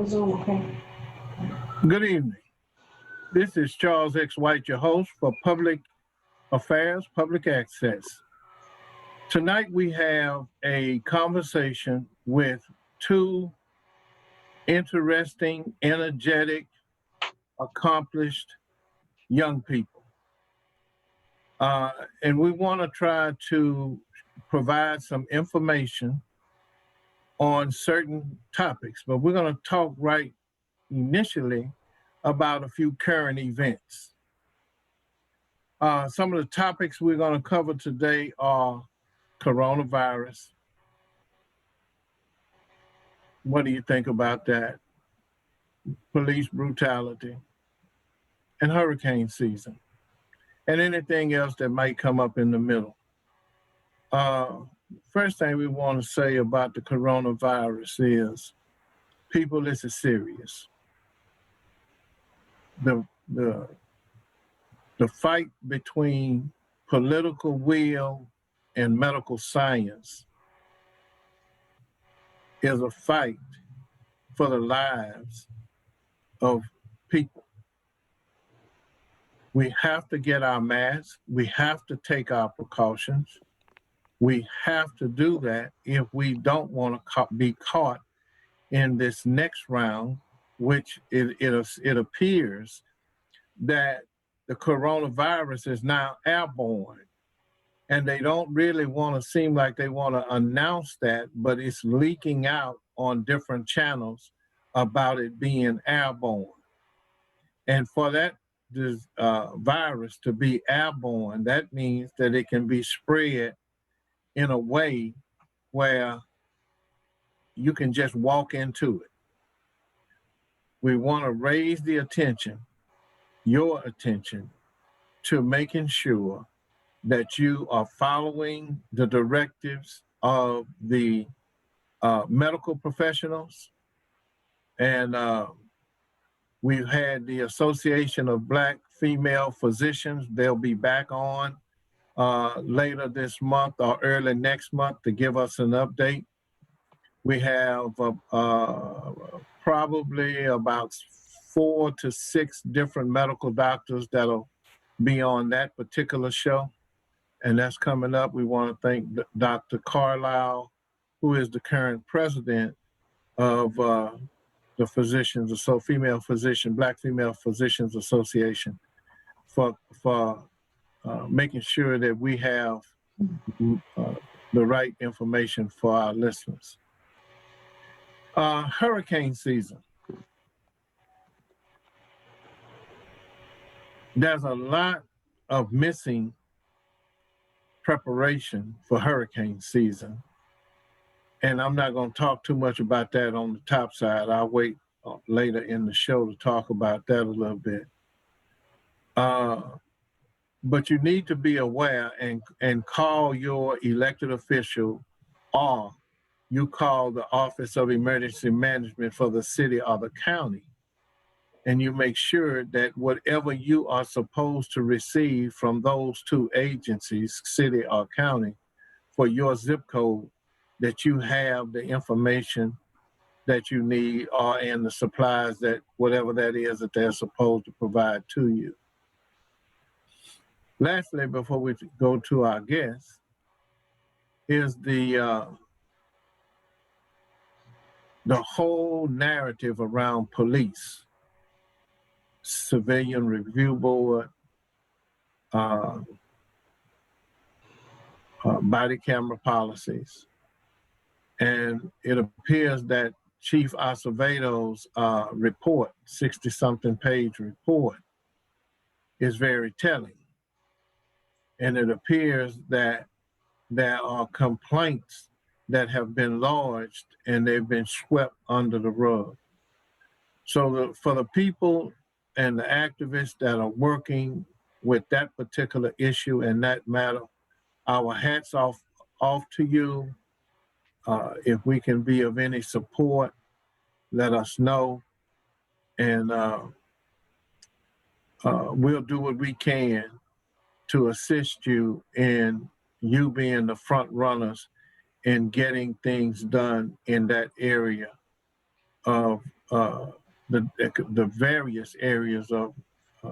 on Zoom, okay? Good evening. This is Charles X. White, your host for Public Affairs, Public Access. Tonight we have a conversation with two interesting, energetic, accomplished young people. And we want to try to provide some information on certain topics, but we're going to talk right initially about a few current events. Some of the topics we're going to cover today are coronavirus. What do you think about that? Police brutality and hurricane season, and anything else that might come up in the middle. First thing we want to say about the coronavirus is, people, this is serious. The fight between political will and medical science is a fight for the lives of people. We have to get our masks. We have to take our precautions. We have to do that if we don't want to be caught in this next round, which it appears that the coronavirus is now airborne. And they don't really want to seem like they want to announce that, but it's leaking out on different channels about it being airborne. And for that virus to be airborne, that means that it can be spread in a way where you can just walk into it. We want to raise the attention, your attention, to making sure that you are following the directives of the medical professionals. And we've had the Association of Black Female Physicians. They'll be back on later this month or early next month to give us an update. We have probably about 4 to 6 different medical doctors that'll be on that particular show. And that's coming up. We want to thank Dr. Carlisle, who is the current president of the physicians, so Black Female Physicians Association, for making sure that we have the right information for our listeners. Hurricane season. There's a lot of missing preparation for hurricane season. And I'm not going to talk too much about that on the top side. I'll wait later in the show to talk about that a little bit. But you need to be aware and call your elected official, or you call the Office of Emergency Management for the city or the county, and you make sure that whatever you are supposed to receive from those two agencies, city or county, for your zip code, that you have the information that you need and the supplies that whatever that is that they're supposed to provide to you. Lastly, before we go to our guests, is the whole narrative around police, Civilian Review Board, body camera policies. And it appears that Chief Acevedo's report, 60-something page report, is very telling. And it appears that there are complaints that have been lodged and they've been swept under the rug. So for the people and the activists that are working with that particular issue and that matter, our hats off to you. If we can be of any support, let us know. And we'll do what we can to assist you in you being the front runners in getting things done in that area of uh, the various areas of uh,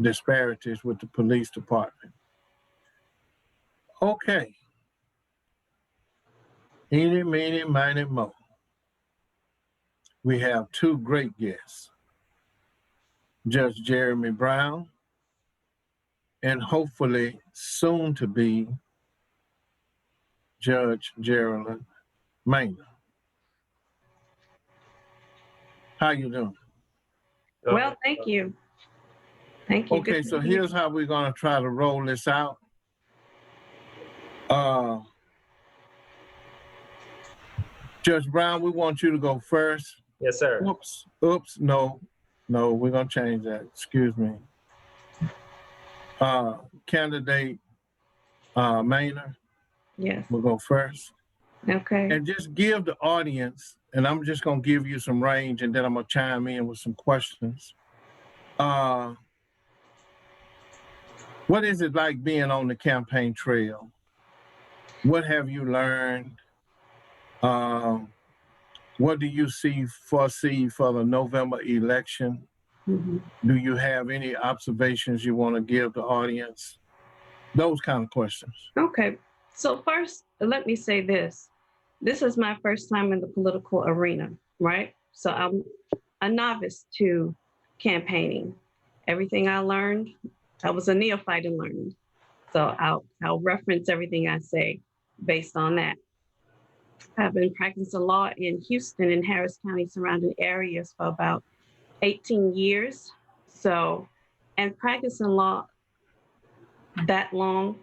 disparities with the police department. Okay, eeny, meeny, miny, mo. We have two great guests, Judge Jeremy Brown and hopefully soon to be Judge Jeralyn Manor. How you doing? Well, thank you. Thank you. Okay, so here's how we're gonna try to roll this out. Judge Brown, we want you to go first. Yes, sir. Oops, no, we're gonna change that. Excuse me. Candidate Manor, Yes. we'll go first. Okay. And just give the audience, and I'm just gonna give you some range and then I'm gonna chime in with some questions. What is it like being on the campaign trail? What have you learned? What do you foresee for the November election? Mm-hmm. Do you have any observations you want to give the audience? Those kind of questions. Okay. So first, let me say this. This is my first time in the political arena, right? So I'm a novice to campaigning. Everything I learned, I was a neophyte in learning. So I'll reference everything I say based on that. I've been practicing law in Houston and Harris County surrounding areas for about 18 years. So, and practicing law that long,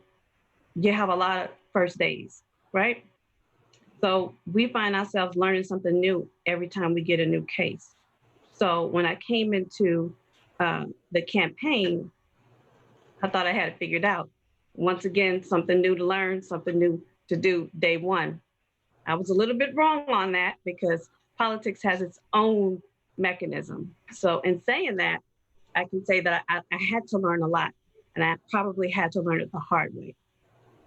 you have a lot of first days, right? So we find ourselves learning something new every time we get a new case. So when I came into the campaign, I thought I had it figured out. Once again, something new to learn, something new to do day one. I was a little bit wrong on that because politics has its own mechanism. So in saying that, I can say that I had to learn a lot, and I probably had to learn it the hard way.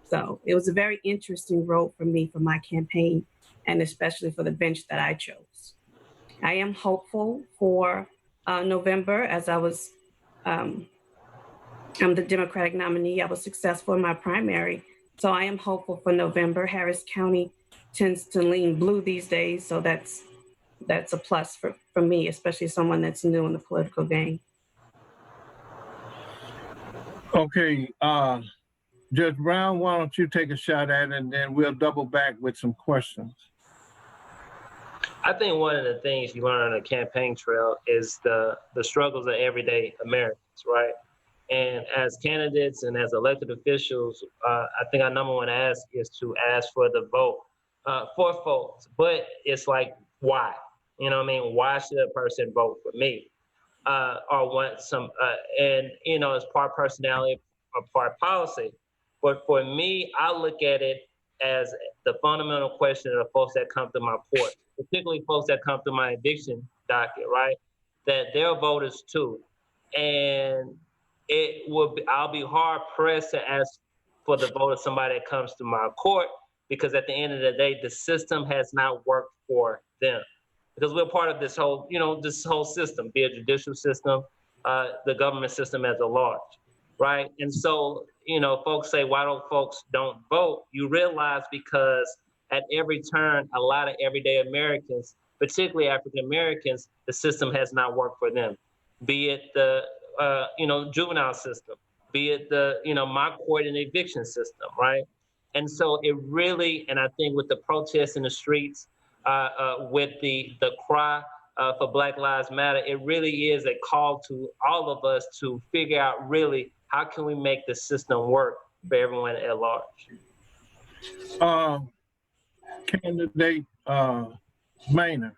So it was a very interesting road for me for my campaign, and especially for the bench that I chose. I am hopeful for November, as I'm the Democratic nominee. I was successful in my primary. So I am hopeful for November. Harris County tends to lean blue these days. So that's a plus for me, especially someone that's new in the political game. Okay, Judge Brown, why don't you take a shot at it and then we'll double back with some questions. I think one of the things you learn on a campaign trail is the struggles of everyday Americans, right? And as candidates and as elected officials, I think our number one ask is to ask for the vote for folks. But it's like, why? You know what I mean? Why should a person vote for me? Or want some, and you know, it's part personality or part policy. But for me, I look at it as the fundamental question of the folks that come to my court, particularly folks that come to my eviction docket, right? That they're voters too. And I'll be hard pressed to ask for the vote of somebody that comes to my court, because at the end of the day, the system has not worked for them. Because we're part of this whole, this whole system, be it judicial system, the government system as a large, right? And so, folks say, why don't folks don't vote? You realize because at every turn, a lot of everyday Americans, particularly African Americans, the system has not worked for them. Be it the, juvenile system, be it the, my court and eviction system, right? And so it really, and I think with the protests in the streets, with the cry for Black Lives Matter, it really is a call to all of us to figure out really how can we make the system work for everyone at large. Candidate Manor,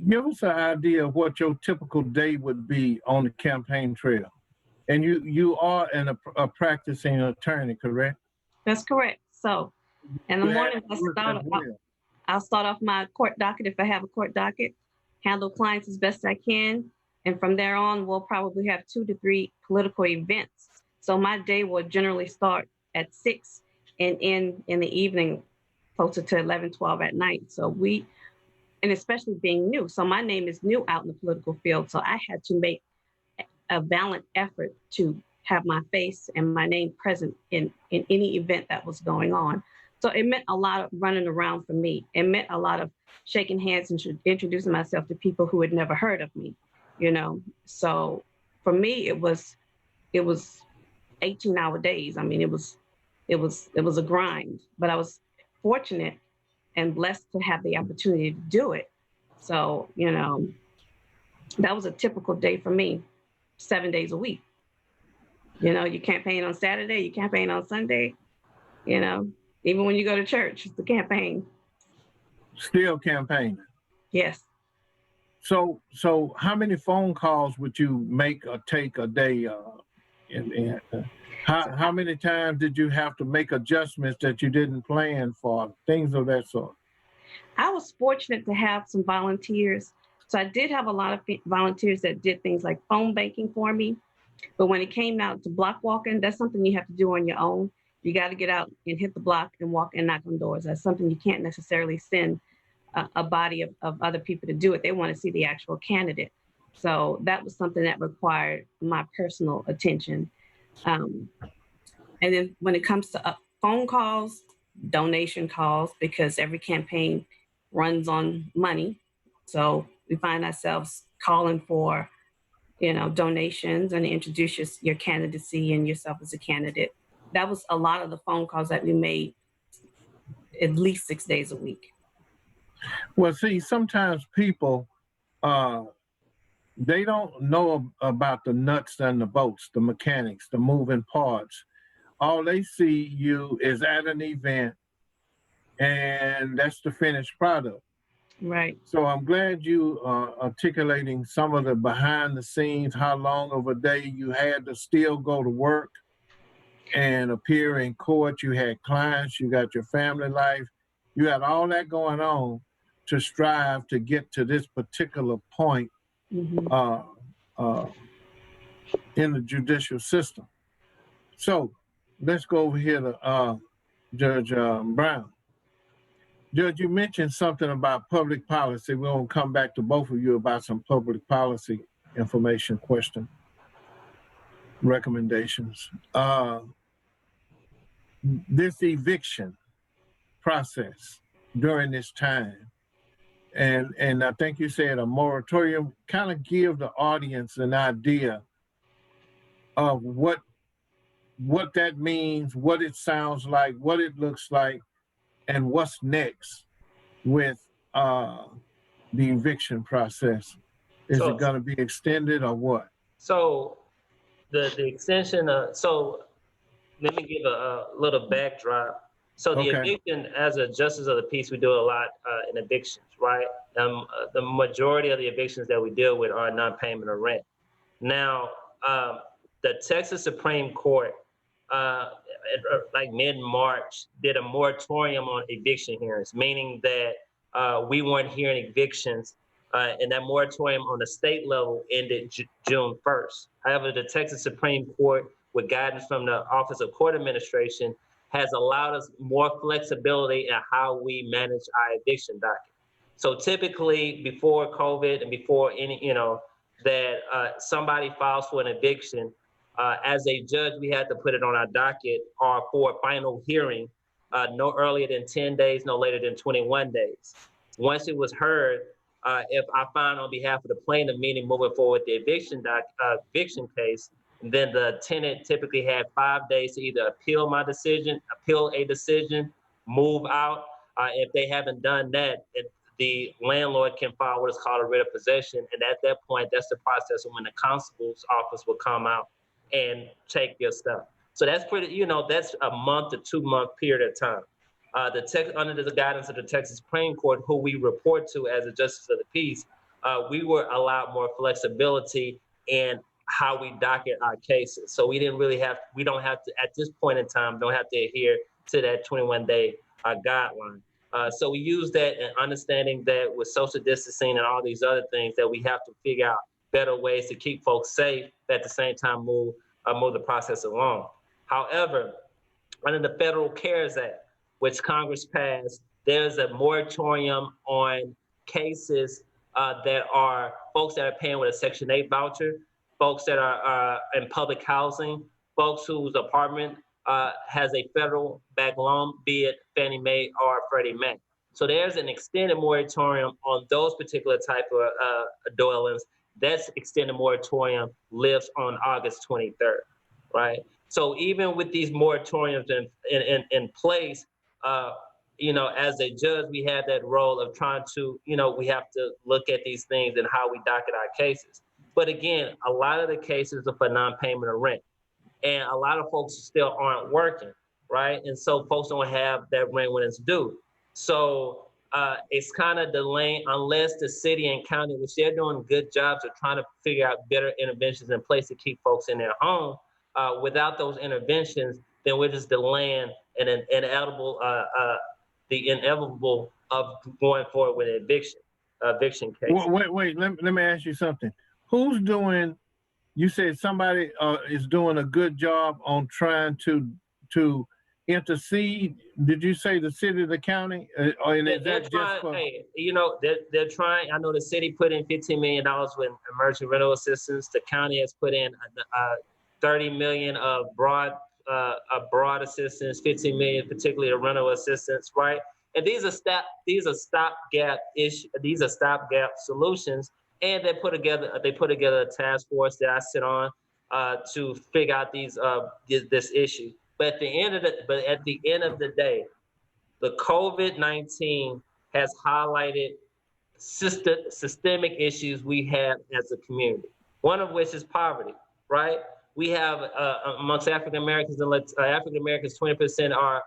give us an idea of what your typical day would be on the campaign trail. And you are a practicing attorney, correct? That's correct. So in the morning, I'll start off my court docket if I have a court docket, handle clients as best I can. And from there on, we'll probably have 2 to 3 political events. So my day will generally start at 6 and end in the evening, closer to 11, 12 at night. So and especially being new. So my name is new out in the political field. So I had to make a valiant effort to have my face and my name present in any event that was going on. So it meant a lot of running around for me. It meant a lot of shaking hands and introducing myself to people who had never heard of me, you know. So for me, it was 18-hour days. I mean, it was a grind, but I was fortunate and blessed to have the opportunity to do it. So, that was a typical day for me, 7 days a week. You campaign on Saturday, you campaign on Sunday, you know, even when you go to church, it's a campaign. Still campaigning. Yes. So how many phone calls would you make or take a day? How many times did you have to make adjustments that you didn't plan for? Things of that sort. I was fortunate to have some volunteers. So I did have a lot of volunteers that did things like phone banking for me. But when it came out to block walking, that's something you have to do on your own. You got to get out and hit the block and walk and knock on doors. That's something you can't necessarily send a body of other people to do it. They want to see the actual candidate. So that was something that required my personal attention. And then when it comes to phone calls, donation calls, because every campaign runs on money. So we find ourselves calling for, donations and introduce your candidacy and yourself as a candidate. That was a lot of the phone calls that we made at least 6 days a week. Well, see, sometimes people, they don't know about the nuts and the bolts, the mechanics, the moving parts. All they see you is at an event, and that's the finished product. Right. So I'm glad you are articulating some of the behind the scenes, how long of a day you had to still go to work and appear in court. You had clients, you got your family life, you had all that going on to strive to get to this particular point in the judicial system. So let's go over here to Judge Brown. Judge, you mentioned something about public policy. We're going to come back to both of you about some public policy information question recommendations. This eviction process during this time, and I think you said a moratorium, kind of give the audience an idea of what that means, what it sounds like, what it looks like, and what's next with the eviction process. Is it going to be extended or what? So the extension, so let me give a little backdrop. So the eviction, as a justice of the peace, we do a lot in evictions, right? The majority of the evictions that we deal with are non-payment of rent. Now, the Texas Supreme Court, like mid-March, did a moratorium on eviction hearings, meaning that we weren't hearing evictions, and that moratorium on the state level ended June 1st. However, the Texas Supreme Court, with guidance from the Office of Court Administration, has allowed us more flexibility in how we manage our eviction docket. So typically, before COVID and before any, that somebody files for an eviction, as a judge, we had to put it on our docket or for a final hearing, no earlier than 10 days, no later than 21 days. Once it was heard, if I find on behalf of the plaintiff, meaning moving forward the eviction case, then the tenant typically had 5 days to either appeal a decision, move out. If they haven't done that, the landlord can file what is called a writ of possession. And at that point, that's the process when the constable's office will come out and take your stuff. So that's pretty, that's a month to 2 month period of time. Under the guidance of the Texas Supreme Court, who we report to as a justice of the peace, we were allowed more flexibility in how we docket our cases. So we don't have to, at this point in time, don't have to adhere to that 21-day guideline. So we use that and understanding that with social distancing and all these other things, that we have to figure out better ways to keep folks safe, but at the same time move the process along. However, under the Federal CARES Act, which Congress passed, there's a moratorium on cases that are folks that are paying with a Section 8 voucher, folks that are in public housing, folks whose apartment has a federal backed loan, be it Fannie Mae or Freddie Mac. So there's an extended moratorium on those particular type of dwellings. That's extended moratorium lives on August 23rd, right? So even with these moratoriums in place, as a judge, we have that role of trying to, we have to look at these things and how we docket our cases. But again, a lot of the cases are for non-payment of rent, and a lot of folks still aren't working, right? And so folks don't have that rent when it's due. So it's kind of delaying unless the city and county, which they're doing good jobs of trying to figure out better interventions in place to keep folks in their home. Without those interventions, then we're just delaying the inevitable of going forward with an eviction case. Wait. Let me ask you something. Who's doing? You said somebody is doing a good job on trying to intercede. Did you say the city, the county, or is that just for? Hey, they're trying. I know the city put in $15 million with emergency rental assistance. The county has put in $30 million of broad assistance, $15 million, particularly the rental assistance, right? And these are stopgap solutions. And they put together a task force that I sit on to figure out this issue. But at the end of the day, the COVID-19 has highlighted systemic issues we have as a community. One of which is poverty, right? We have amongst African Americans, 20% are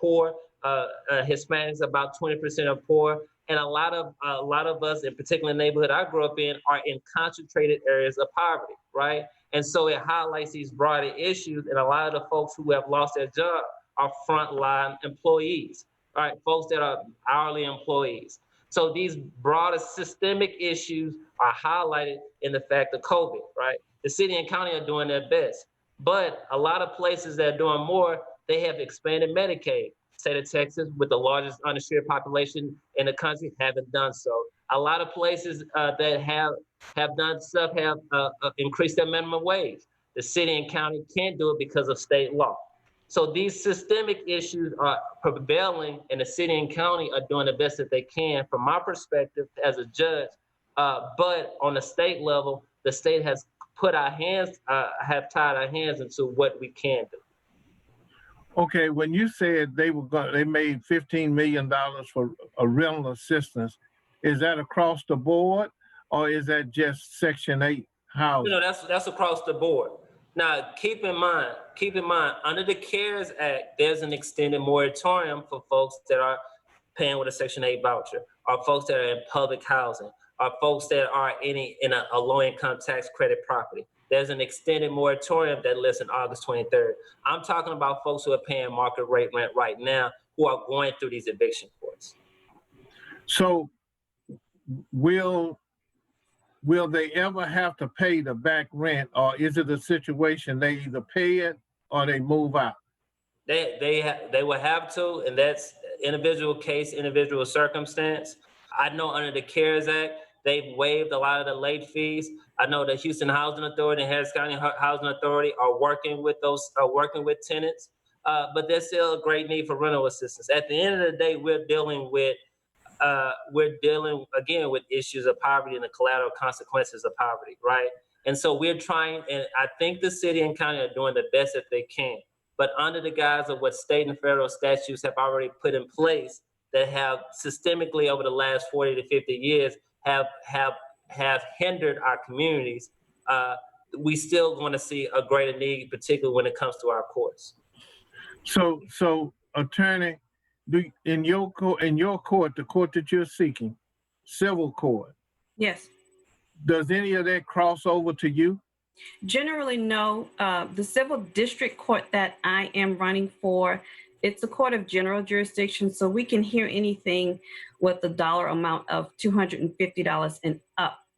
poor. Hispanics, about 20% are poor. And a lot of us, in particular neighborhood I grew up in, are in concentrated areas of poverty, right? And so it highlights these broader issues, and a lot of the folks who have lost their job are frontline employees, right? Folks that are hourly employees. So these broader systemic issues are highlighted in the fact of COVID, right? The city and county are doing their best, but a lot of places that are doing more, they have expanded Medicaid. State of Texas, with the largest uninsured population in the country, haven't done so. A lot of places that have done stuff have increased their minimum wage. The city and county can't do it because of state law. So these systemic issues are prevailing, and the city and county are doing the best that they can, from my perspective as a judge. But on the state level, the state has have tied our hands into what we can do. Okay, when you said they made $15 million for a rental assistance, is that across the board, or is that just Section 8 housing? That's across the board. Now, keep in mind, under the CARES Act, there's an extended moratorium for folks that are paying with a Section 8 voucher, or folks that are in public housing, or folks that are in a low-income tax credit property. There's an extended moratorium that lists in August 23rd. I'm talking about folks who are paying market rate rent right now, who are going through these eviction courts. So will they ever have to pay the back rent, or is it a situation they either pay it or they move out? They will have to, and that's individual case, individual circumstance. I know under the CARES Act, they've waived a lot of the late fees. I know the Houston Housing Authority and Harris County Housing Authority are working with tenants, but there's still a great need for rental assistance. At the end of the day, we're dealing again with issues of poverty and the collateral consequences of poverty, right? And so we're trying, and I think the city and county are doing the best that they can, but under the guise of what state and federal statutes have already put in place that have systemically over the last 40 to 50 years have hindered our communities, we still want to see a greater need, particularly when it comes to our courts. So attorney, in your court, the court that you're seeking, civil court, Yes. does any of that cross over to you? Generally, no. The civil district court that I am running for, it's a court of general jurisdiction, so we can hear anything with the dollar amount of $250 and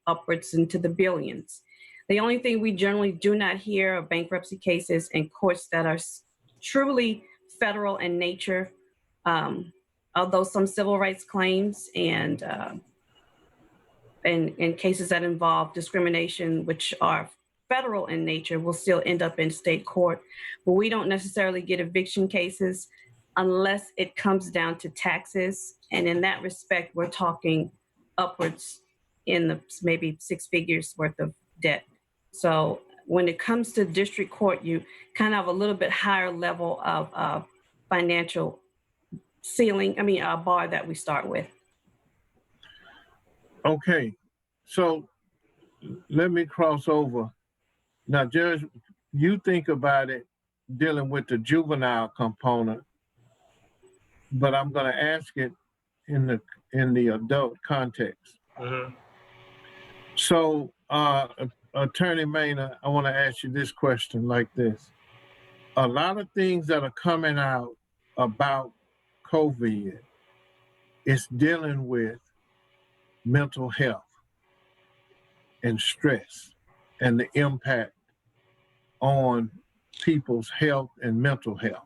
upwards into the billions. The only thing we generally do not hear are bankruptcy cases and courts that are truly federal in nature, although some civil rights claims and in cases that involve discrimination, which are federal in nature, will still end up in state court. But we don't necessarily get eviction cases unless it comes down to taxes. And in that respect, we're talking upwards in the maybe six figures worth of debt. So when it comes to district court, you kind of have a little bit higher level of financial ceiling, a bar that we start with. Okay, so let me cross over. Now, Judge, you think about it dealing with the juvenile component, but I'm going to ask it in the adult context. Mhm. So, Attorney Manor, I want to ask you this question like this. A lot of things that are coming out about COVID is dealing with mental health and stress and the impact on people's health and mental health.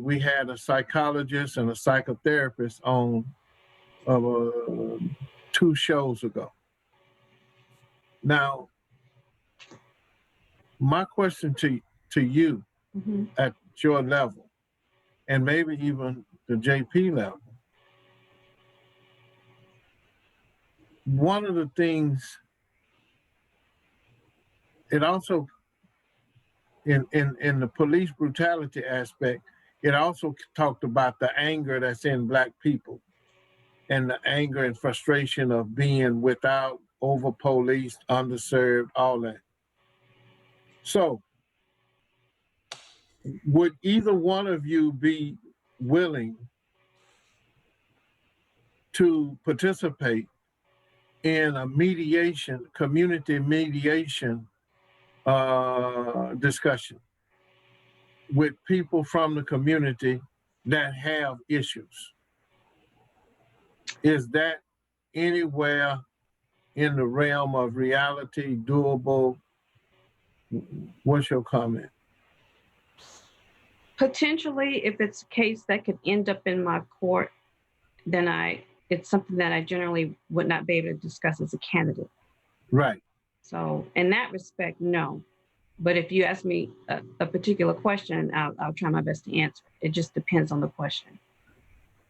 We had a psychologist and a psychotherapist on 2 shows ago. Now, my question to you Mhm. at your level, and maybe even the JP level, one of the things, it also, in the police brutality aspect, it also talked about the anger that's in Black people and the anger and frustration of being without, over policed, underserved, all that. So, would either one of you be willing to participate in a mediation, community mediation discussion with people from the community that have issues? Is that anywhere in the realm of reality, doable? What's your comment? Potentially, if it's a case that could end up in my court, then it's something that I generally would not be able to discuss as a candidate. Right. So in that respect, no. But if you ask me a particular question, I'll try my best to answer. It just depends on the question.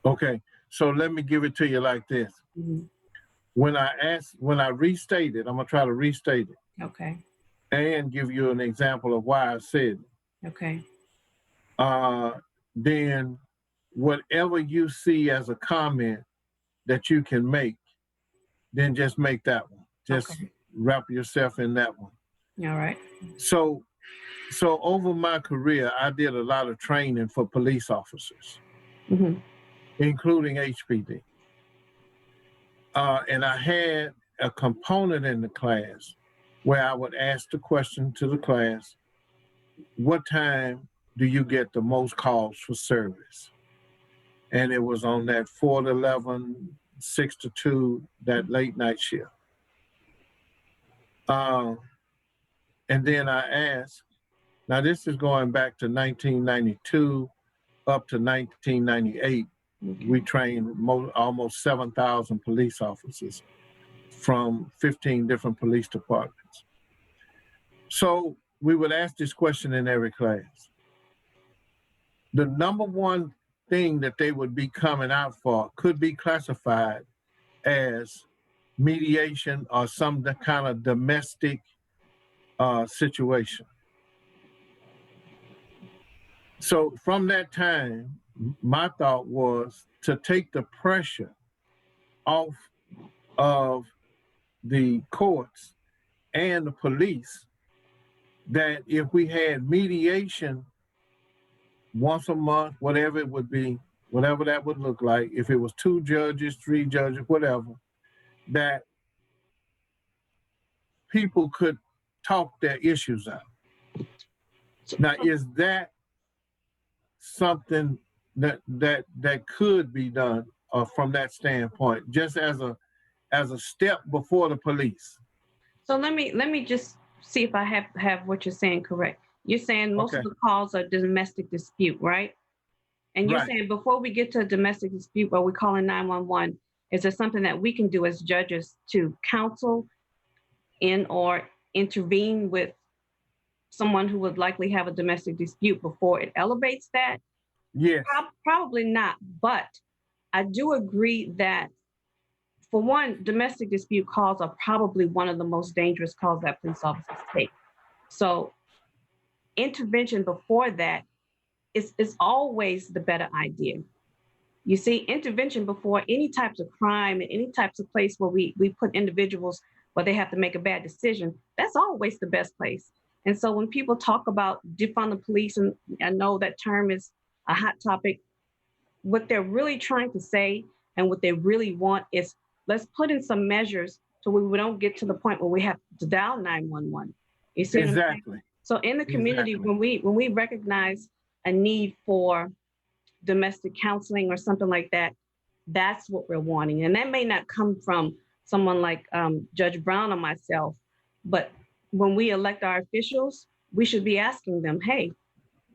Okay. So let me give it to you like this. Mhm. When I restate it, I'm gonna try to restate it Okay. and give you an example of why I said it. Okay. Then whatever you see as a comment that you can make, then just make that one. Just Okay. wrap yourself in that one. All right. So over my career, I did a lot of training for police officers, Mm-hmm. including HPD. And I had a component in the class where I would ask the question to the class, what time do you get the most calls for service? And it was on that 4 to 11, 6 to 2, that late night shift. And then I asked, now this is going back to 1992 up to 1998. Okay. We trained almost 7,000 police officers from 15 different police departments. So we would ask this question in every class. The number one thing that they would be coming out for could be classified as mediation or some kind of domestic situation. So from that time, my thought was to take the pressure off of the courts and the police, that if we had mediation once a month, whatever it would be, whatever that would look like, if it was 2 judges, 3 judges, whatever, that people could talk their issues out. Now, is that something that could be done from that standpoint, just as a step before the police? So let me just see if I have what you're saying correct. You're saying most of the calls are domestic dispute, right? And you're Right. saying before we get to a domestic dispute, where we're calling 911, Is there something that we can do as judges to counsel in or intervene with someone who would likely have a domestic dispute before it elevates that? Yes, Probably not, but I do agree that, for one, domestic dispute calls are probably one of the most dangerous calls that police officers take. So intervention before that is always the better idea. You see, intervention before any types of crime and any types of place where we put individuals where they have to make a bad decision, that's always the best place. And so when people talk about defund the police, and I know that term is a hot topic, what they're really trying to say and what they really want is, let's put in some measures so we don't get to the point where we have to dial 911. You see what I'm saying? exactly. So in the community, Exactly. when we recognize a need for domestic counseling or something like that, that's what we're wanting. And that may not come from someone like Judge Brown or myself, but when we elect our officials, we should be asking them, hey,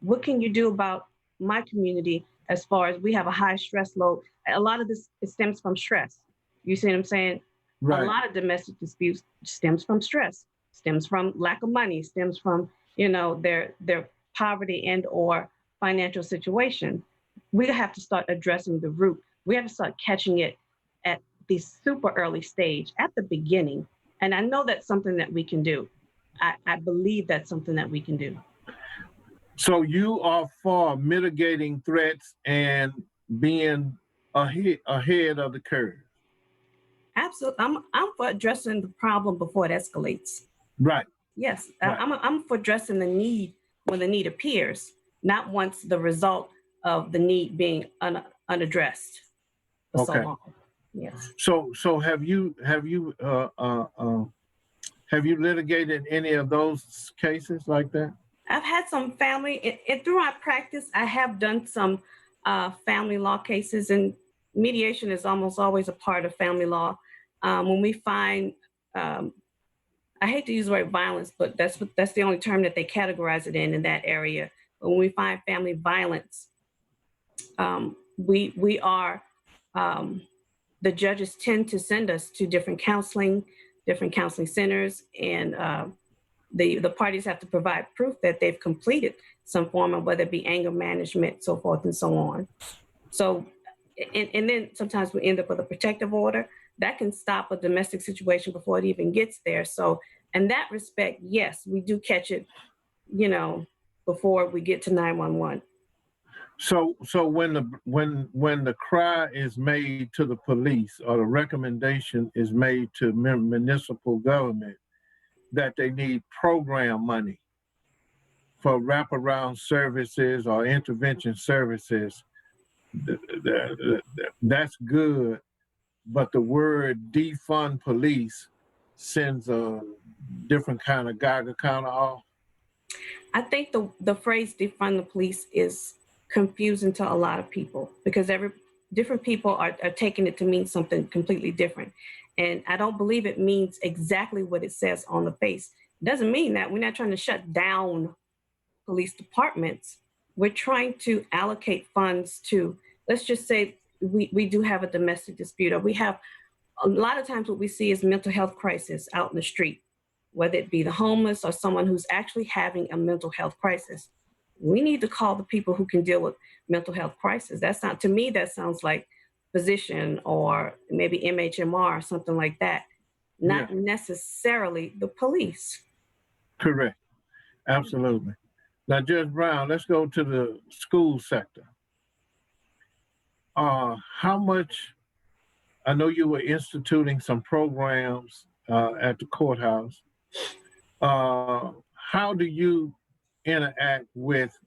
what can you do about my community as far as we have a high stress load? A lot of this, it stems from stress. You see what I'm saying? Right. A lot of domestic disputes stems from stress, stems from lack of money, stems from, their poverty and or financial situation. We have to start addressing the root. We have to start catching it at the super early stage, at the beginning. And I know that's something that we can do. I believe that's something that we can do. So you are for mitigating threats and being ahead of the curve. Absolutely. I'm for addressing the problem before it escalates. Right. Yes, Right. I'm for addressing the need when the need appears, not once the result of the need being unaddressed for so Okay. long. Yes. So have you litigated any of those cases like that? I've had some family, and through my practice, I have done some family law cases, and mediation is almost always a part of family law. When we find, I hate to use the word violence, but that's the only term that they categorize it in that area. But when we find family violence, we are the judges tend to send us to different counseling centers, and the parties have to provide proof that they've completed some form of, whether it be anger management, so forth and so on. So, and then sometimes we end up with a protective order that can stop a domestic situation before it even gets there. So in that respect, yes, we do catch it, before we get to 911. So when the cry is made to the police or the recommendation is made to municipal government that they need program money for wraparound services or intervention services, that's good. But the word defund police sends a different kind of Geiger counter off. I think the phrase defund the police is confusing to a lot of people, because different people are taking it to mean something completely different. And I don't believe it means exactly what it says on the face. It doesn't mean that. We're not trying to shut down police departments. We're trying to allocate funds to, let's just say we do have a domestic dispute, or we have, a lot of times what we see is mental health crisis out in the street, whether it be the homeless or someone who's actually having a mental health crisis. We need to call the people who can deal with mental health crisis. That's not, to me, that sounds like physician or maybe MHMR or something like that, not necessarily the police. Correct. Absolutely. Now, Judge Brown, let's go to the school sector. How much, I know you were instituting some programs at the courthouse. How do you interact with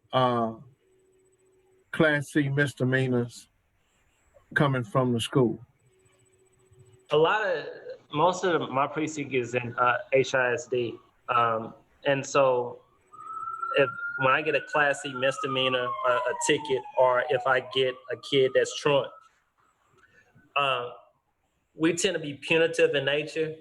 Class C misdemeanors coming from the school? Most of my precinct is in HISD. And so when I get a Class C misdemeanor, a ticket, or if I get a kid that's truant, we tend to be punitive in nature,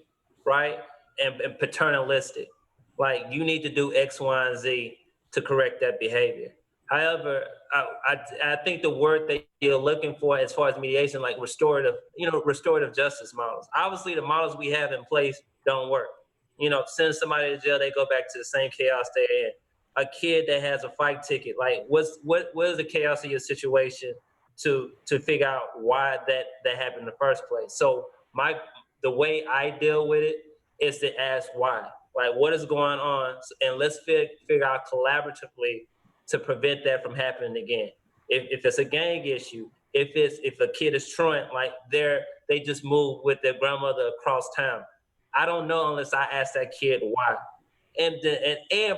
right? And paternalistic. Like, you need to do X, Y, and Z to correct that behavior. However, I think the word that you're looking for as far as mediation, like restorative justice models. Obviously, the models we have in place don't work. Send somebody to jail, they go back to the same chaos they're in. A kid that has a fight ticket, like what is the chaos of your situation to figure out why that happened in the first place? So the way I deal with it is to ask why, like what is going on, and let's figure out collaboratively to prevent that from happening again. If it's a gang issue, if a kid is truant, like they just moved with their grandmother across town. I don't know unless I ask that kid why. And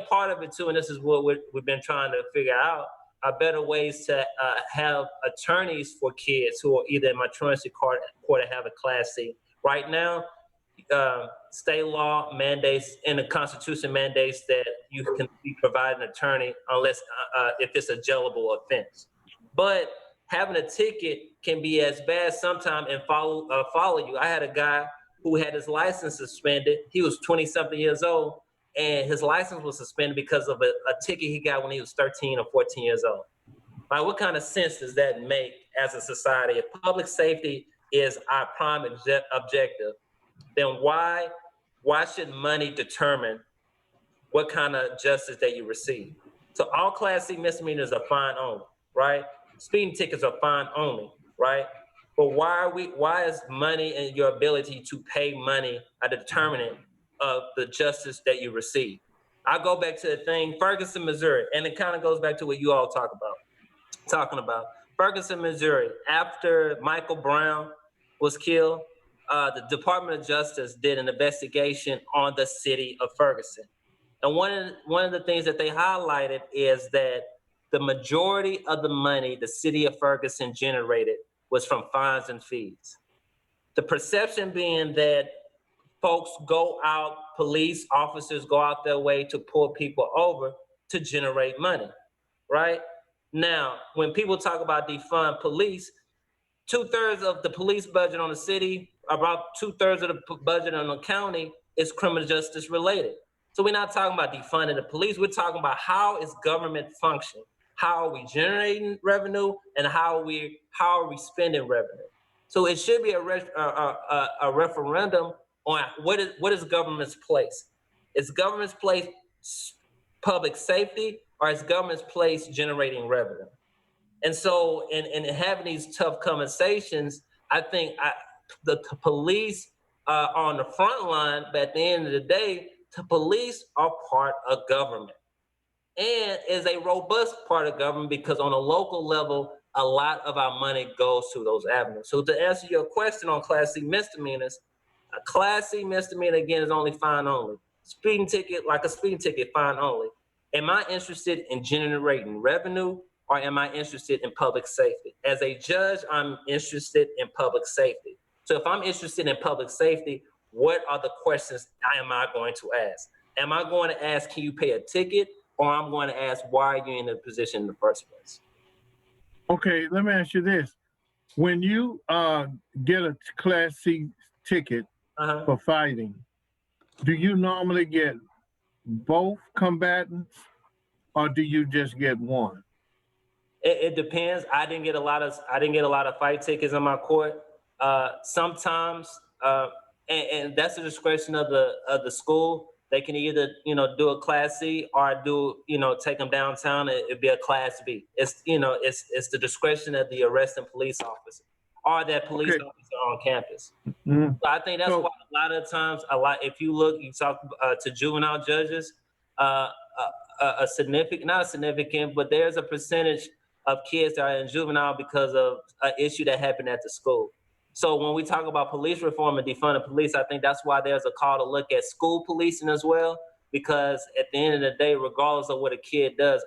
part of it too, and this is what we've been trying to figure out, are better ways to have attorneys for kids who are either in my truancy court or have a Class C. Right now, state law mandates and the Constitution mandates that you can be provided an attorney unless if it's a jailable offense. But having a ticket can be as bad sometimes and follow you. I had a guy who had his license suspended. He was 20-something years old, and his license was suspended because of a ticket he got when he was 13 or 14 years old. Like, what kind of sense does that make as a society? If public safety is our prime objective, then why should money determine what kind of justice that you receive? So all Class C misdemeanors are fine only, right? Speeding tickets are fine only, right? But why is money and your ability to pay money a determinant of the justice that you receive? I go back to the thing, Ferguson, Missouri, and it kind of goes back to what you all talking about. Ferguson, Missouri, after Michael Brown was killed, the Department of Justice did an investigation on the city of Ferguson. And one of the things that they highlighted is that the majority of the money the city of Ferguson generated was from fines and fees. The perception being that police officers go out their way to pull people over to generate money, right? Now, when people talk about defund police, 2/3 of the police budget on the city, about 2/3 of the budget on the county is criminal justice related. So we're not talking about defunding the police. We're talking about how is government functioning? How are we generating revenue, and how are we spending revenue? So it should be a referendum on what is government's place. Is government's place public safety, or is government's place generating revenue? And so in having these tough conversations, I think the police are on the front line, but at the end of the day, the police are part of government and is a robust part of government, because on a local level, a lot of our money goes to those avenues. So to answer your question on Class C misdemeanors, a Class C misdemeanor, again, is only fine only. Speeding ticket, like a speeding ticket, fine only. Am I interested in generating revenue, or am I interested in public safety? As a judge, I'm interested in public safety. So if I'm interested in public safety, what are the questions am I going to ask? Am I going to ask, can you pay a ticket? Or I'm going to ask, why are you in the position in the first place? Okay, let me ask you this. When you get a Class C ticket for fighting, do you normally get both combatants, or do you just get one? It depends. I didn't get a lot of fight tickets in my court. Sometimes, and that's the discretion of the school. They can either do a Class C or take them downtown. It'd be a Class B. It's the discretion of the arresting police officer or that police officer on campus. Mm-hmm. So I think that's why a lot of times, if you talk to juvenile judges, a significant, not significant, but there's a percentage of kids that are in juvenile because of an issue that happened at the school. So when we talk about police reform and defunding police, I think that's why there's a call to look at school policing as well, because at the end of the day, regardless of what a kid does,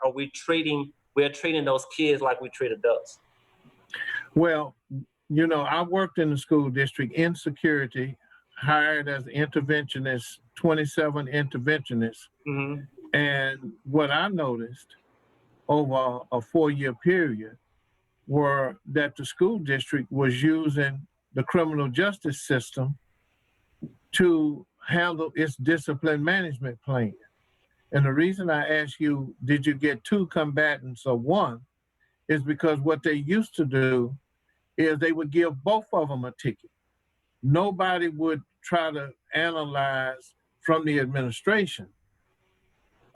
we're treating those kids like we treat adults. Well, I worked in the school district in security, hired as interventionist, 27 interventionists. Mm-hmm. And what I noticed over a 4-year period were that the school district was using the criminal justice system to handle its discipline management plan. And the reason I ask you, did you get two combatants or one, is because what they used to do is they would give both of them a ticket. Nobody would try to analyze from the administration.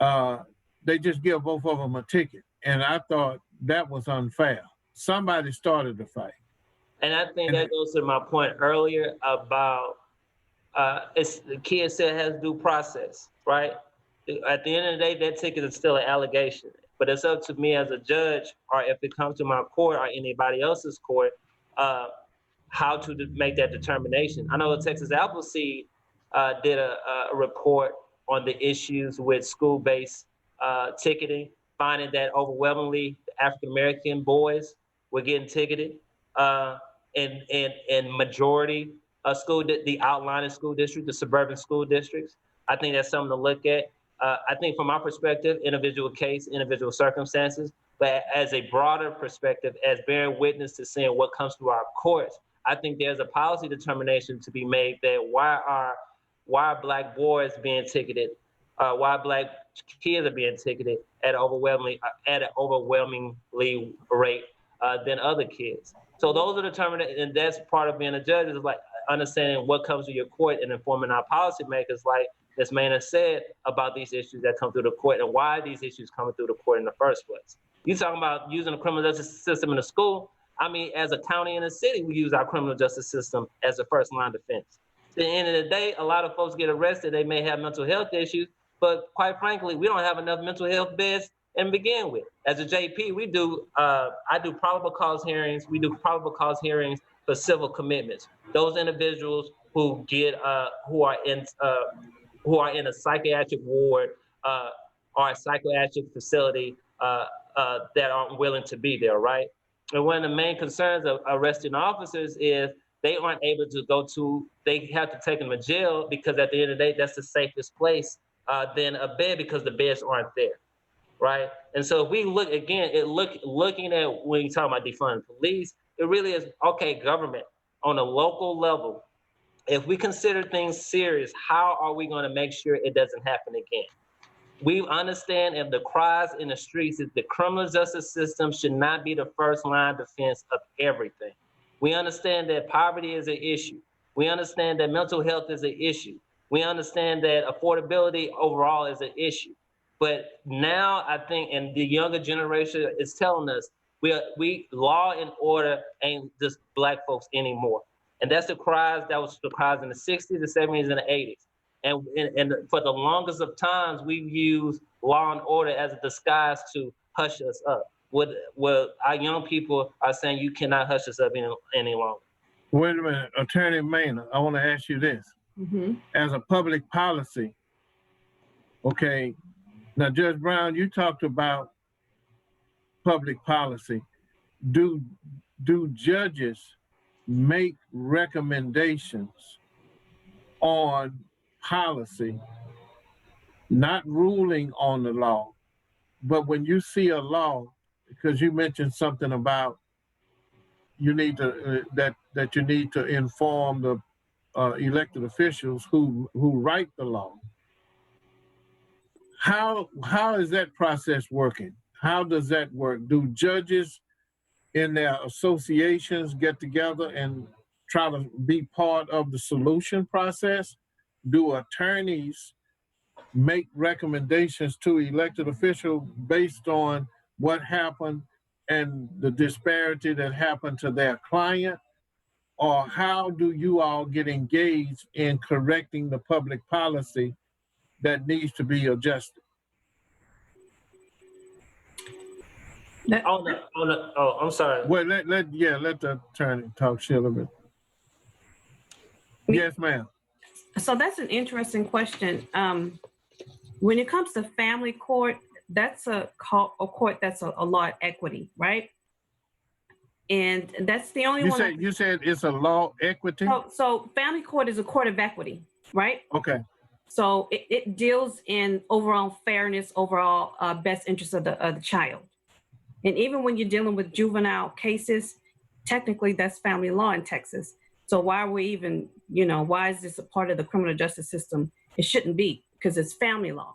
Uh, they just give both of them a ticket. And I thought that was unfair. Somebody started the fight. And I think And that goes to my point earlier about it's the kid still has due process, right? At the end of the day, that ticket is still an allegation. But it's up to me as a judge, or if it comes to my court or anybody else's court, uh, how to make that determination. I know the Texas Appleseed did a report on the issues with school-based ticketing, finding that overwhelmingly African American boys were getting ticketed, uh, and majority of the outlying school district, the suburban school districts. I think that's something to look at. I think from my perspective, individual case, individual circumstances, but as a broader perspective, as bearing witness to seeing what comes through our courts, I think there's a policy determination to be made that why are Black boys being ticketed? Why Black kids are being ticketed at an overwhelmingly rate than other kids. So those are determined, and that's part of being a judge is like understanding what comes to your court and informing our policymakers, like Ms. Manor said, about these issues that come through the court and why these issues coming through the court in the first place. You talking about using the criminal justice system in the school? I mean, as a county and a city, we use our criminal justice system as a first line defense. At the end of the day, a lot of folks get arrested. They may have mental health issues, but quite frankly, we don't have enough mental health beds and begin with. As a JP, we do. I do probable cause hearings. We do probable cause hearings for civil commitments. Those individuals who get who are in a psychiatric ward or a psychiatric facility that aren't willing to be there, right? And one of the main concerns of arresting officers is they aren't able to go to. They have to take them to jail because at the end of the day, that's the safest place than a bed because the beds aren't there, right? And so if we look again, looking at when you talk about defunding police, it really is okay. Government on a local level, if we consider things serious, how are we going to make sure it doesn't happen again? We understand if the cries in the streets is the criminal justice system should not be the first line defense of everything. We understand that poverty is an issue. We understand that mental health is an issue. We understand that affordability overall is an issue. But now I think, and the younger generation is telling us, we law and order ain't just Black folks anymore. And that's that was the cries in the 60s, the 70s, and the 80s. And for the longest of times, we've used law and order as a disguise to hush us up. What our young people are saying, you cannot hush us up any longer. Wait a minute, Attorney Manor, I want to ask you this. Mm-hmm. As a public policy, okay, now Judge Brown, you talked about public policy. Do judges make recommendations on policy, not ruling on the law, but when you see a law, because you mentioned something about you need to that you need to inform the elected officials who write the law. How is that process working? How does that work? Do judges in their associations get together and try to be part of the solution process? Do attorneys make recommendations to elected officials based on what happened and the disparity that happened to their client? Or how do you all get engaged in correcting the public policy that needs to be adjusted? I'm sorry. Well, let the attorney talk shit a little bit. Yes, ma'am. So that's an interesting question. When it comes to family court, that's a court that's a law of equity, right? And that's the only one. You said it's a law equity? So family court is a court of equity, right? Okay. So it deals in overall fairness, overall best interest of the child. And even when you're dealing with juvenile cases, technically that's family law in Texas. So why are we even, why is this a part of the criminal justice system? It shouldn't be, because it's family law.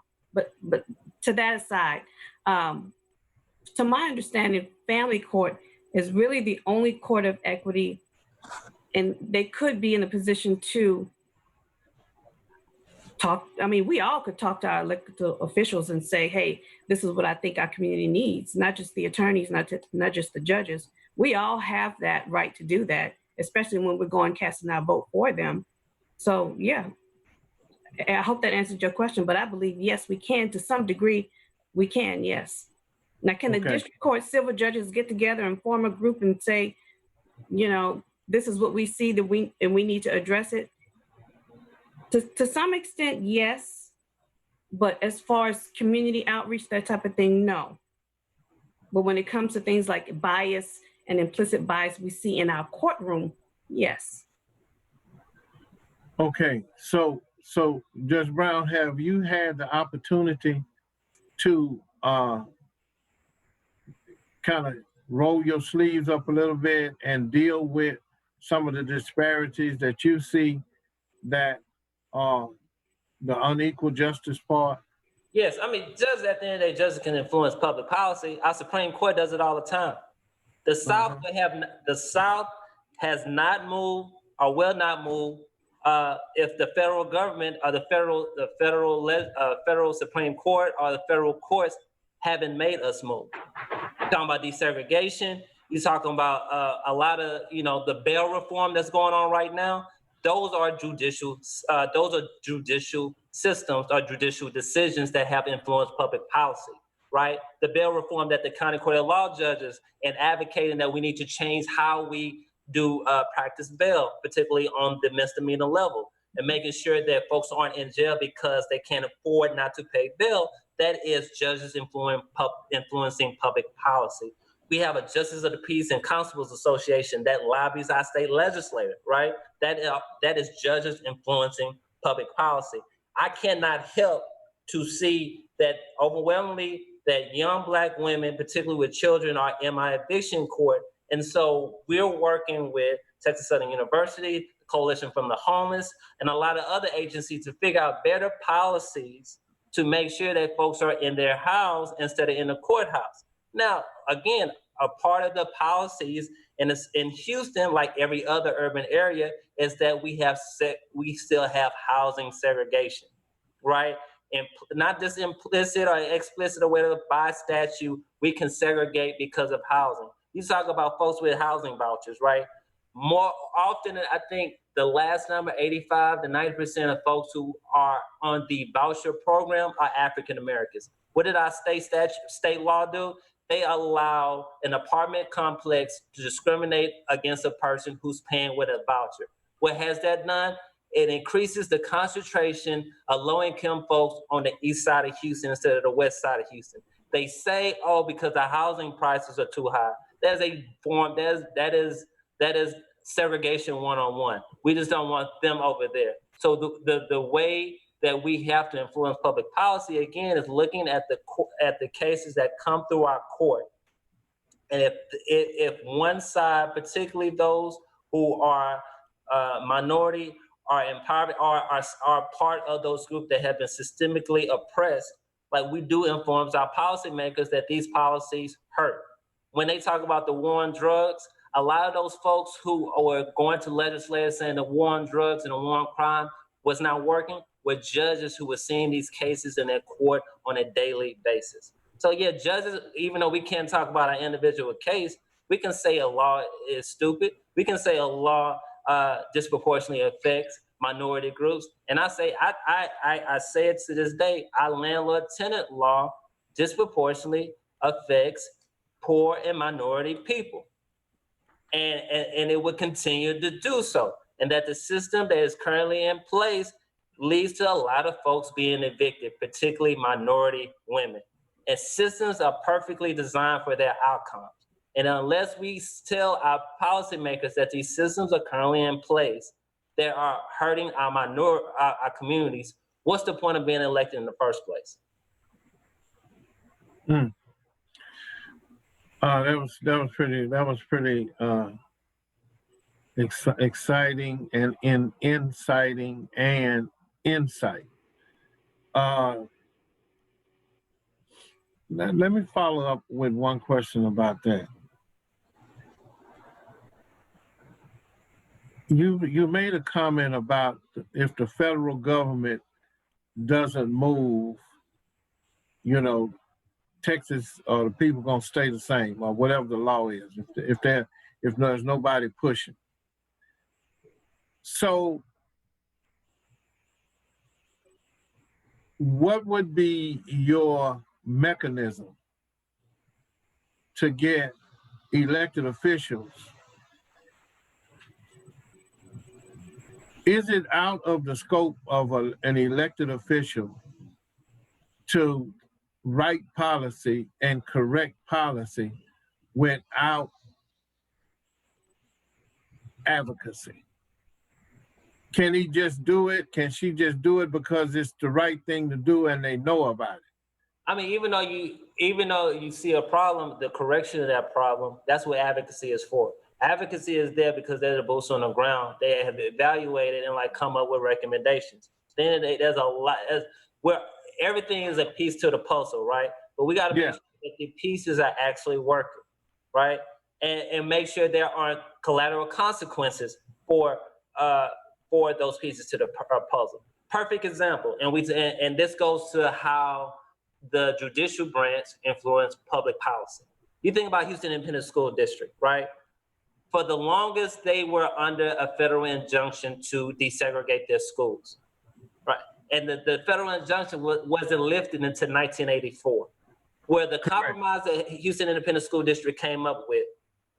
but to that aside, to my understanding, family court is really the only court of equity, and they could be in a position to talk. I mean, we all could talk to our elected officials and say, hey, this is what I think our community needs, not just the attorneys, not just the judges. We all have that right to do that, especially when we're going casting our vote for them. So, yeah, I hope that answered your question, but I believe, yes, we can to some degree. We can, yes. Now, can the Okay. district court civil judges get together and form a group and say, this is what we see that we need to address it? To some extent, yes. But as far as community outreach, that type of thing, no. But when it comes to things like bias and implicit bias we see in our courtroom, yes. Okay. So Judge Brown, have you had the opportunity to kind of roll your sleeves up a little bit and deal with some of the disparities that you see that the unequal justice part? Yes, I mean, judges at the end of the day, judges can influence public policy. Our Supreme Court does it all the time. The South the South has not moved or will not move if the federal government or the federal Supreme Court or the federal courts haven't made us move. You're talking about desegregation. You're talking about a lot of the bail reform that's going on right now. Those are judicial systems or judicial decisions that have influenced public policy, right? The bail reform that the county court of law judges and advocating that we need to change how we do practice bail, particularly on the misdemeanor level, and making sure that folks aren't in jail because they can't afford not to pay bail. That is judges influencing public policy. We have a Justice of the Peace and Constables Association that lobbies our state legislature, right? That is judges influencing public policy. I cannot help to see that overwhelmingly that young Black women, particularly with children, are in my eviction court. And so we're working with Texas Southern University, the Coalition from the Homeless, and a lot of other agencies to figure out better policies to make sure that folks are in their house instead of in the courthouse. Now, again, a part of the policies in Houston, like every other urban area, is that we still have housing segregation, right? And not just implicit or explicit or whatever, by statute, we can segregate because of housing. You talk about folks with housing vouchers, right? More often, I think the last number, 85 to 90% of folks who are on the voucher program are African Americans. What did our state law do? They allow an apartment complex to discriminate against a person who's paying with a voucher. What has that done? It increases the concentration of low-income folks on the east side of Houston instead of the west side of Houston. They say, oh, because the housing prices are too high. There's a form, that is segregation one-on-one. We just don't want them over there. So the way that we have to influence public policy, again, is looking at the cases that come through our court. And if one side, particularly those who are minority, are empowered, are part of those groups that have been systemically oppressed, like we do inform our policymakers that these policies hurt. When they talk about the war on drugs, a lot of those folks who are going to legislators saying the war on drugs and the war on crime was not working were judges who were seeing these cases in their court on a daily basis. So yeah, judges, even though we can't talk about an individual case, we can say a law is stupid. We can say a law disproportionately affects minority groups. And I say it to this day, our landlord-tenant law disproportionately affects poor and minority people. And it will continue to do so. And that the system that is currently in place leads to a lot of folks being evicted, particularly minority women. And systems are perfectly designed for their outcomes. And unless we tell our policymakers that these systems are currently in place that are hurting our communities, what's the point of being elected in the first place? That was pretty exciting and inciting and insight. let me follow up with one question about that. You made a comment about if the federal government doesn't move, you know, Texas or the people gonna stay the same or whatever the law is. If there's nobody pushing. So, what would be your mechanism to get elected officials? Is it out of the scope of an elected official to write policy and correct policy without advocacy? Can he just do it? Can she just do it because it's the right thing to do and they know about it? I mean, even though you see a problem, the correction of that problem, that's what advocacy is for. Advocacy is there because they're the boots on the ground. They have evaluated and like come up with recommendations. Then there's a lot where everything is a piece to the puzzle, right? But we got to make sure that the pieces are actually working, right? And make sure there aren't collateral consequences for those pieces to the puzzle. Perfect example, and this goes to how the judicial branch influence public policy. You think about Houston Independent School District, right? For the longest, they were under a federal injunction to desegregate their schools, right? And the federal injunction wasn't lifted until 1984, where the compromise that Houston Independent School District came up with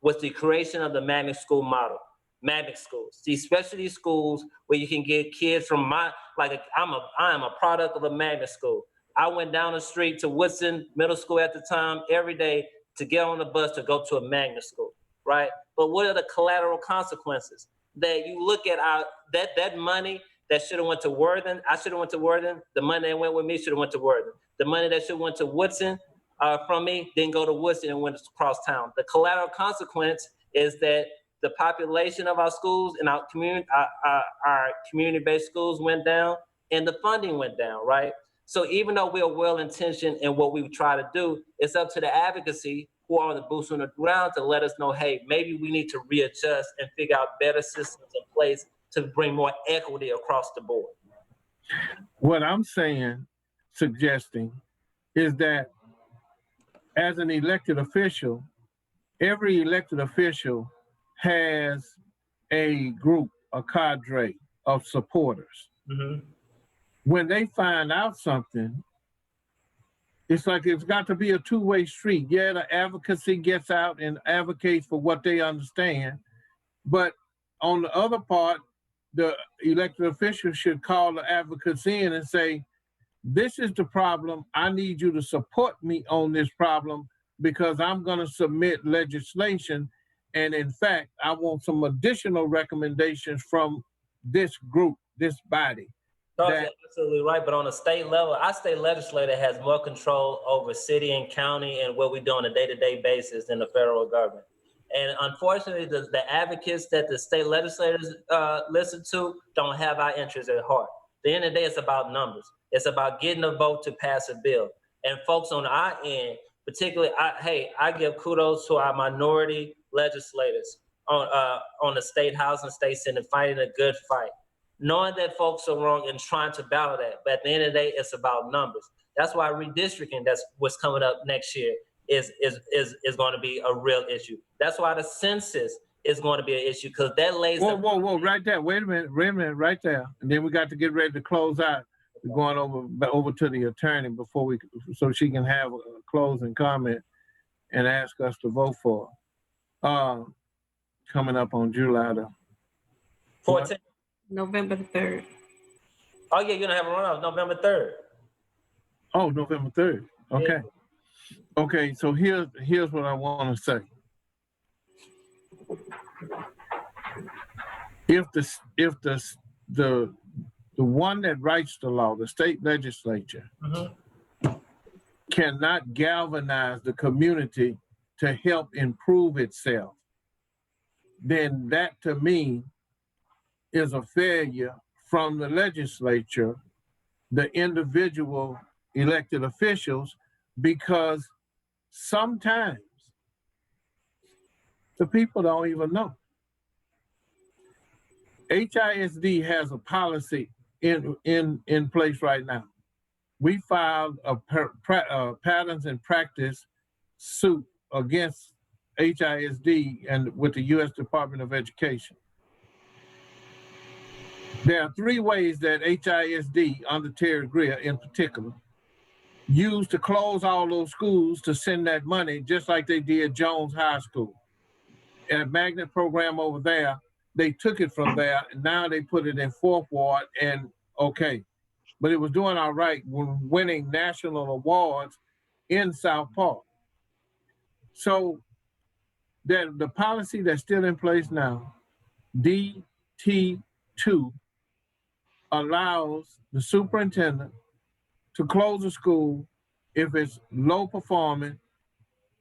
was the creation of the magnet school model. Magnet schools, these specialty schools where you can get kids from I am a product of a magnet school. I went down the street to Woodson Middle School at the time every day to get on the bus to go to a magnet school, right? But what are the collateral consequences? That you look at that money that should have went to Worthing, I should have went to Worthing. The money that went with me should have went to Worthing. The money that should have went to Woodson from me didn't go to Woodson and went across town. The collateral consequence is that the population of our schools and our community-based schools went down and the funding went down, right? So even though we are well-intentioned in what we try to do, it's up to the advocacy who are the boots on the ground to let us know, hey, maybe we need to readjust and figure out better systems in place to bring more equity across the board. What I'm suggesting is that as an elected official, every elected official has a group, a cadre of supporters. Mm-hmm. When they find out something, it's like it's got to be a two-way street. Yeah, the advocacy gets out and advocates for what they understand. But on the other part, the elected official should call the advocates in and say, this is the problem. I need you to support me on this problem because I'm going to submit legislation. And in fact, I want some additional recommendations from this group, this body. That's absolutely right. But on a state level, our state legislator has more control over city and county and what we do on a day-to-day basis than the federal government. And unfortunately, the advocates that the state legislators listen to don't have our interests at heart. At the end of the day, it's about numbers. It's about getting a vote to pass a bill. And folks on our end, particularly, I give kudos to our minority legislators on the state house and state senate fighting a good fight, knowing that folks are wrong and trying to battle that. But at the end of the day, it's about numbers. That's why redistricting, that's what's coming up next year, is going to be a real issue. That's why the census is going to be an issue because that lays. Whoa, right there. Wait a minute, right there. And then we got to get ready to close out. We're going over to the attorney so she can have a closing comment and ask us to vote for her. Coming up on July the 14th. November the 3rd. Oh yeah, you're gonna have a runoff November 3rd. Oh, November 3rd. Okay. Yeah. Okay, so here's what I want to say. If the one that writes the law, the state legislature, mm-hmm. cannot galvanize the community to help improve itself, then that to me is a failure from the legislature, the individual elected officials, because sometimes the people don't even know. HISD has a policy in place right now. We filed a patterns and practice suit against HISD and with the U.S. Department of Education. There are three ways that HISD, under Terry Greer in particular, used to close all those schools to send that money, just like they did Jones High School. And a magnet program over there, they took it from there, and now they put it in Fourth Ward, and okay. But it was doing all right when winning national awards in South Park. So the policy that's still in place now, DT2, allows the superintendent to close a school if it's low performing,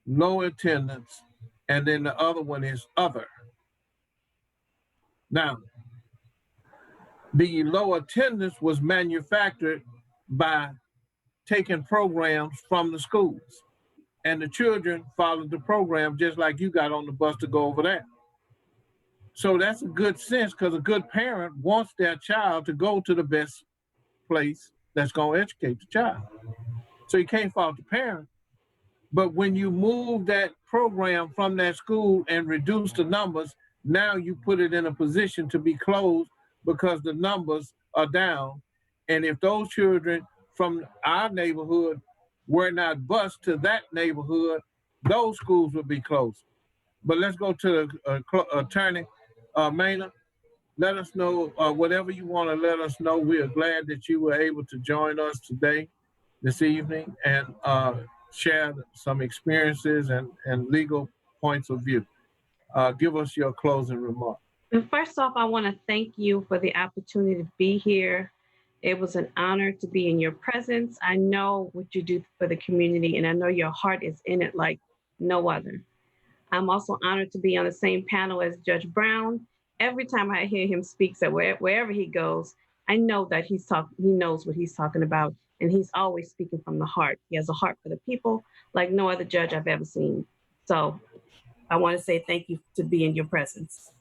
low attendance, and then the other one is other. Now, the low attendance was manufactured by taking programs from the schools, and the children followed the program just like you got on the bus to go over there. So that's a good sense, because a good parent wants their child to go to the best place that's going to educate the child. So you can't fault the parent. But when you move that program from that school and reduce the numbers, now you put it in a position to be closed because the numbers are down. And if those children from our neighborhood were not bused to that neighborhood, those schools would be closed. But let's go to the attorney, Manor. Let us know whatever you want to let us know. We are glad that you were able to join us today, this evening, and share some experiences and legal points of view. Give us your closing remark. And first off, I want to thank you for the opportunity to be here. It was an honor to be in your presence. I know what you do for the community, and I know your heart is in it like no other. I'm also honored to be on the same panel as Judge Brown. Every time I hear him speak, so wherever he goes, I know that he knows what he's talking about, and he's always speaking from the heart. He has a heart for the people like no other judge I've ever seen. So I want to say thank you to be in your presence.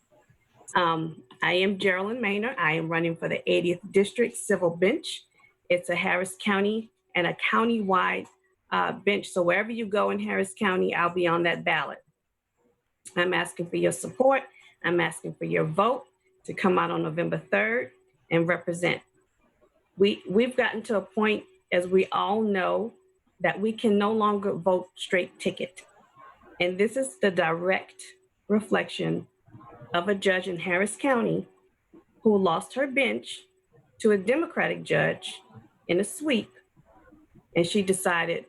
I am Jeralyn Manor. I am running for the 80th District Civil Bench. It's a Harris County and a county-wide bench. So wherever you go in Harris County, I'll be on that ballot. I'm asking for your support. I'm asking for your vote to come out on November 3rd and represent. We've gotten to a point, as we all know, that we can no longer vote straight ticket. And this is the direct reflection of a judge in Harris County who lost her bench to a Democratic judge in a sweep. And she decided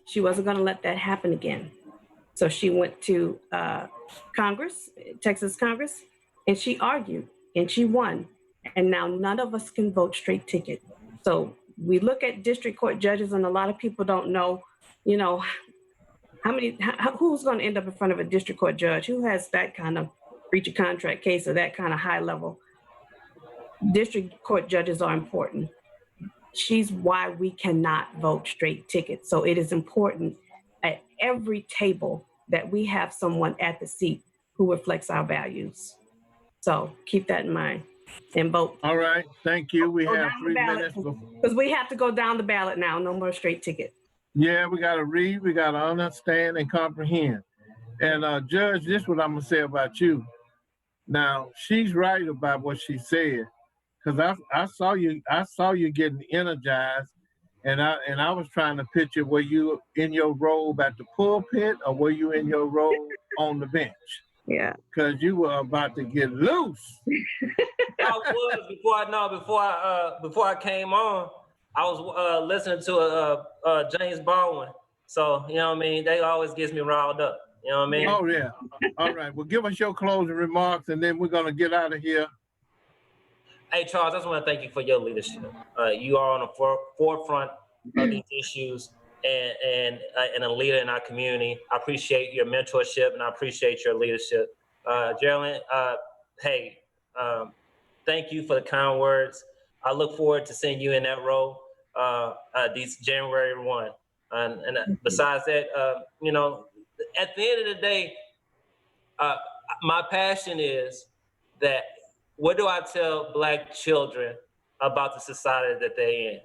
she wasn't going to let that happen again. So she went to Congress, Texas Congress, and she argued and she won. And now none of us can vote straight ticket. So we look at district court judges, and a lot of people don't know, who's going to end up in front of a district court judge who has that kind of breach of contract case or that kind of high level. District court judges are important. She's why we cannot vote straight ticket. So it is important at every table that we have someone at the seat who reflects our values. So keep that in mind and vote. All right, thank you. We have 3 minutes. Because we have to go down the ballot now. No more straight ticket. Yeah, we got to read, we got to understand and comprehend. And Judge, this is what I'm going to say about you. Now, she's right about what she said, because I saw you getting energized, and I was trying to picture, were you in your robe at the pulpit or were you in your robe on the bench? Yeah. Because you were about to get loose. I was before I came on. I was listening to James Baldwin. So you know what I mean. They always gets me riled up. You know what I mean? Oh yeah. All right. Well, give us your closing remarks, and then we're gonna get out of here. Hey Charles, I just want to thank you for your leadership. You are on the forefront of these issues and a leader in our community. I appreciate your mentorship and I appreciate your leadership. Jeralyn, thank you for the kind words. I look forward to seeing you in that role these January 1. And besides that, at the end of the day, my passion is that what do I tell Black children about the society that they're in?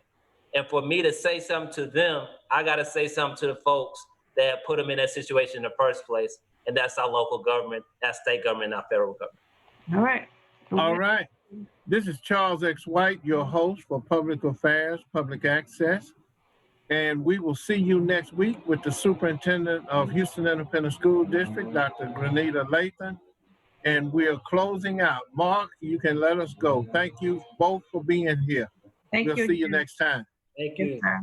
And for me to say something to them, I got to say something to the folks that put them in that situation in the first place. And that's our local government, our state government, our federal government. All right. All right. This is Charles X. White, your host for Public Affairs, Public Access. And we will see you next week with the Superintendent of Houston Independent School District, Dr. Grenita Lathan. And we are closing out. Mark, you can let us go. Thank you both for being here. Thank We'll you. see you next time. Thank Yes, you. sir.